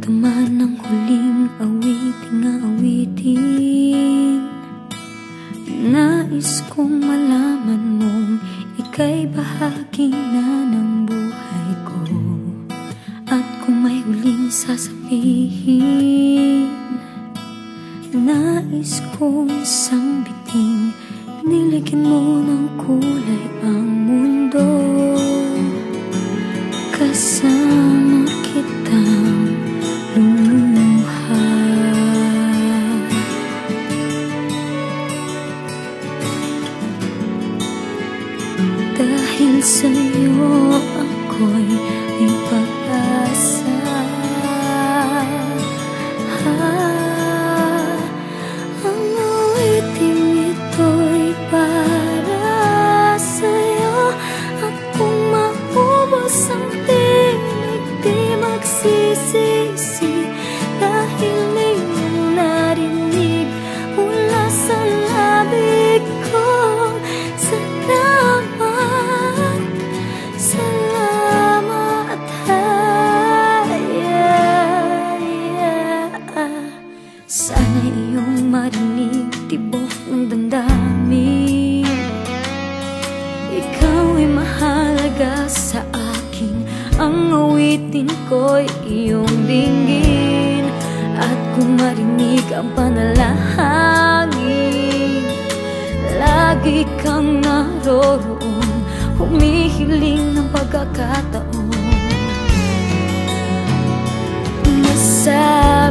Naman ang huling awiting nais kong malaman mong ika'y bahagi na ng buhay ko. At kung may huling sasabihin, nais kong isang biting niligyan mo ng kulay ang mundo. Kasama kitang lumuha, dahil sa'yo ako'y may pag-asa. Ang awiting ito'y para sa'yo. At kung maubos ang tinig, di magsisisi, dahil iyong narinig mula sa labi ko. Salamat, salamat, sana iyong marinig tibok ng damdamin. Ikaw ay mahalaga sa akin, ang awitin ko'y iyong dinggin. At kung marinig ang panalangin, lagi kang naroroon, humihiling ng pagkakataon. Masaya